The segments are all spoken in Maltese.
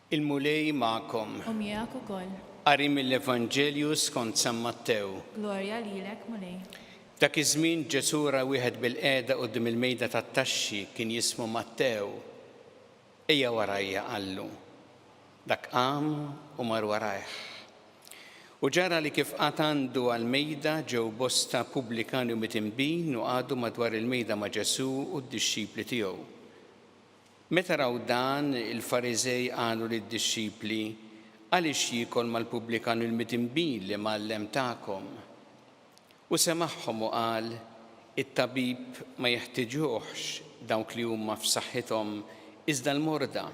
Il-mulej ma'kom. U miegħek ukoll. Qari mill-Evanġelju skont San Mattew. Glorja lilek mulej. Dak iż-żmien Ġesu ra wieħed bil-qiegħda quddiem il-mejda tat-taxxi kien jismu Mattew. Ejja warajja qallu. Dak qam u mar warajh. U ġara li kif qatt għandu għall-mejda ġew bosta pubblikani u mitinbin u għadu madwar il-mejda ma' Ġesu u d-dixxipli tiegħu. Meta raw dan, il-Fariżej qalu lid-dixxipli għaliex jiekol mal-pubblikani u l-mitinbin li mgħallem tagħkom. U semagħhom u qal, it-tabib ma jeħtieġuhx dawk li huma f'saħħithom iżda l-morda.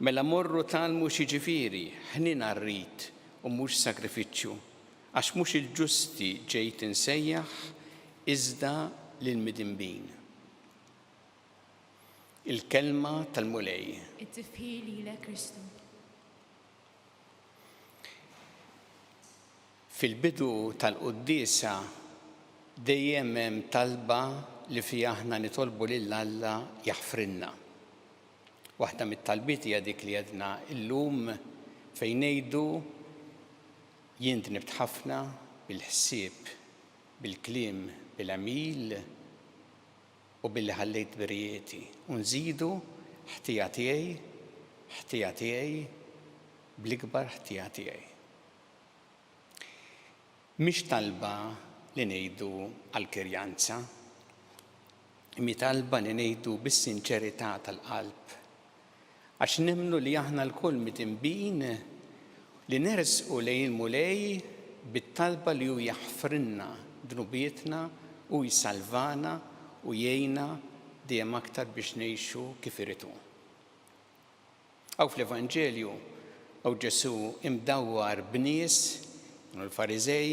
Mela morru talmu x'jiġifieri, ħnina rrid u mhux sakrifiċċju, għax mhux il-ġusti ġejt insejjaħ iżda lill-midinbin. Il-kelma tal-mulej. It-tifħil lilek Kristu. Fil-bidu tal-quddiesa dejjem hemm talba li fiha aħna nitolbu lil Alla jaħfrinna. Waħda mit-talbiet hija dik li għedna llum fejn ngħidu jien tnibt ħafna bil-ħsieb, bil-kliem, bil-għamil u billi ħallejt birijieti. U nżidu ħtija tiegħi bl-ikbar ħtija tiegħi. Mhix talba li ngħidu għall-kirjanza, mi talba li ngħidu bis-sinċerità tal-qalb. Għax nemmnu li aħna l-kull mitinbin li nersqu lejn il-mulej bit-talba li hu jaħfrinna dnubietna u jsalvana u jgħinna dejjem aktar biex ngħixu kif iridu. Hawn fl-Evanġelju hawn Ġesu imdawwar bnies l-Fariżej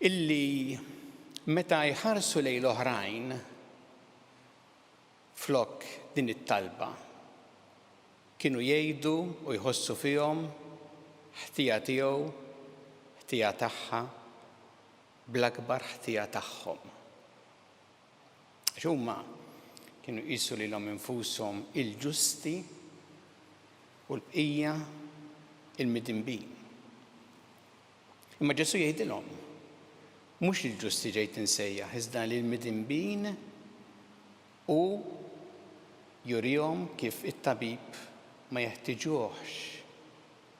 illi meta jħarsu lejn l-oħrajn flok din it-talba kienu jgħidu u jħossu fihom ħtija tiegħu, ħtija tagħha, bl-akbar ħtija tagħhom. Huma kienu jqisu lilhom infushom il-ġusti u l-bqija il-midinbin. Imma Ġesu jgħidilhom mhux il-ġusti ġejt insejjaħ iżda lill-midinbin u jurihom kif it-tabib ma jeħtieġuhx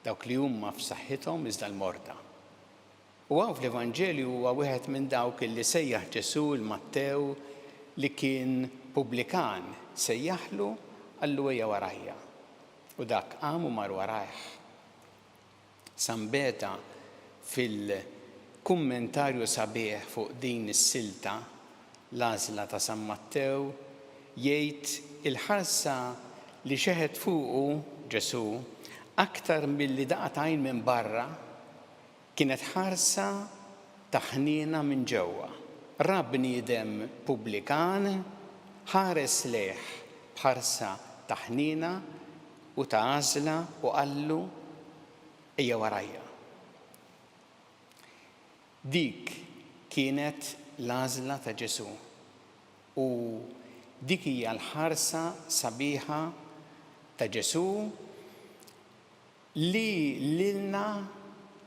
dawk li huma f'saħħithom iżda l-morda. U hawn fl-Evanġelju huwa wieħed minn dawk li sejjaħ Ġesu l-Mattew li kien pubblikan sejjaħlu għallu ejja warajja. U dak qam u mar warajh. San Beda fil-kummentarju sabiħ fuq din is-silta l-għażla ta' San Mattew jgħid il-ħarsa li xeħed fuqu Ġesu aktar milli daqat għajn minn barra kienet ħarsa ta' ħniena minn ġewwa. Ra bniedem pubblikan ħares lejh b'ħarsa ta' ħniena u ta' għażla u qallu ejja warajja. Dik kienet l-għażla ta' Ġesu u dik hija l-ħarsa sabiħa ta' Ġesu li lilna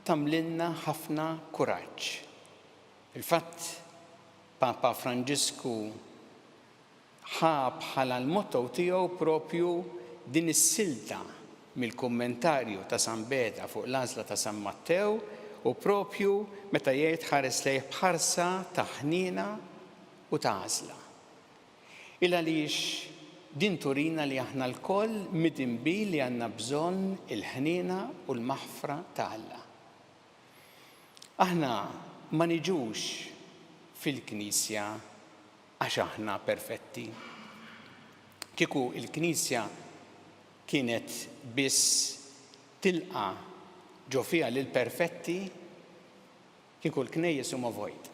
tamlilna ħafna kuraġġ. Il-fatt Papa Franġisku ħa bħala l-motto tiegħu propju din is-silta mill-kummentarju ta' San Beda fuq l-għażla ta' San Mattew u propju meta jgħid ħares lejh b'ħarsa ta' ħniena u ta' għażla. Il għaliex din turina li aħna l-koll midinbin li għandna bżonn il-ħniena u l-maħfra ta' Alla. Aħna ma niġux fil-Knisja għax aħna perfetti. Kieku il-Knisja kienet biss tilqa ġo fiha lil perfetti, kieku l-knejjes huma vojta.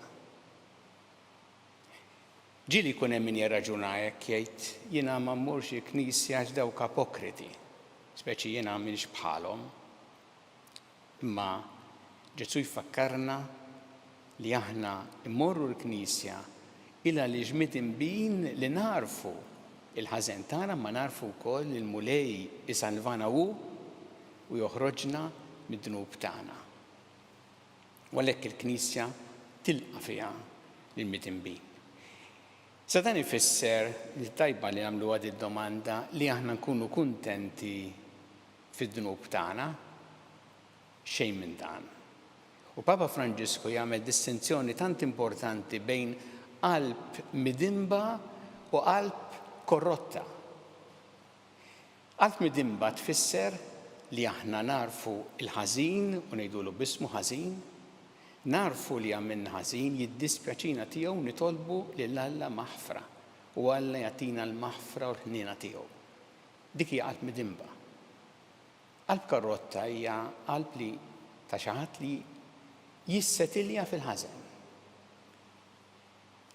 Ġieli jkun hemm min jirraġuna hekk jgħid jiena ma mmurx il-Knisja għax dawk apokriti, speċi jiena m'iniex bħalhom. Imma Ġesu jfakkarna li aħna immorru l-Knisja ila li ġmitinbin li narfu il-ħażen tagħna ma narfu wkoll il-mulej isalvana hu u joħroġna mid-dnub tagħna. U għalhekk il-Knisja tilqa' fiha lill-midinbin. Sa dan ifisser li tajba li nagħmlu għad id-domanda li aħna nkunu kuntenti fid-dnub tagħna xejn minn dan. U Papa Franġisku jagħmel distinzjoni tant importanti bejn qalb midimba u qalb korrotta. Qalb midimba tfisser li aħna narfu il-ħażin u ngħidulu b'ismu ħażin, narfu li għamilna ħażin, jiddispjaċina tiegħu nitolbu lil Alla maħfra u Alla jagħtina l-maħfra u l-ħniena tiegħu. Dik hija qalb midimba. Qalb korrotta hija qalb li ta' xi ħadd li jissetilja fil-ħażen.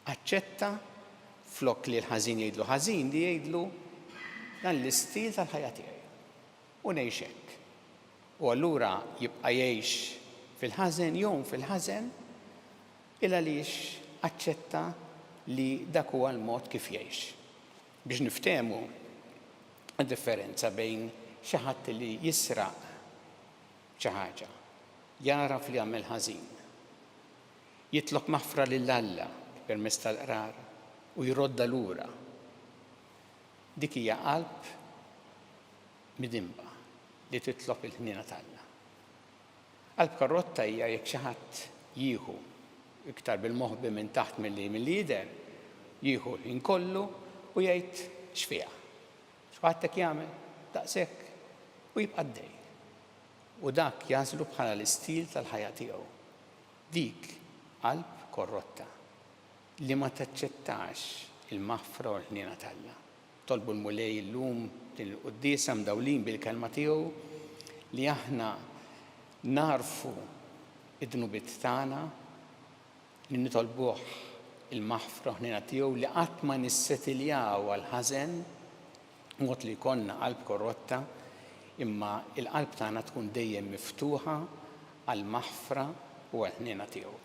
Aċċetta flok li l-ħażin jgħidlu ħażin li jgħidlu dan l-istil tal-ħajja tiegħi u ngħix hekk. U allura jibqa' jgħix fil-ħażen jew fil-ħażen il għaliex aċċetta li dak huwa l-mod kif jgħix. Biex niftehmu d-differenza bejn xi ħadd li jisraq xi ħaġa, jaraf li għamel ħażin, jitlob maħfra lil Alla permezz tal-qrar u jrodda lura. Dik hija qalb midimba li titlob il-ħniena tal-Alla. Qalb korrotta hija jekk xi ħadd jieħu iktar bil-moħbi minn taħt milli jidher, jieħu inkollu u jgħid x'fiha. X'ħadtek jagħmel daqshekk u jibqa' għaddej. U dak jażlu bħala l-istil tal-ħajja tiegħu. Dik qalb korrotta li ma taċċettax il-maħfra u l-ħniena tal-Alla. Tolbu l-mulej illum il-quddiesa mdawlin bil-kelma tiegħu li aħna narfu id-dnubiet tagħna li nitolbuh il-maħfra u ħniena tiegħu li qatt ma nissetiljaw għall-ħażen mod li jkollna qalb korrotta imma il-qalb tagħna tkun dejjem miftuħa għall-maħfra u għall-ħniena tiegħu.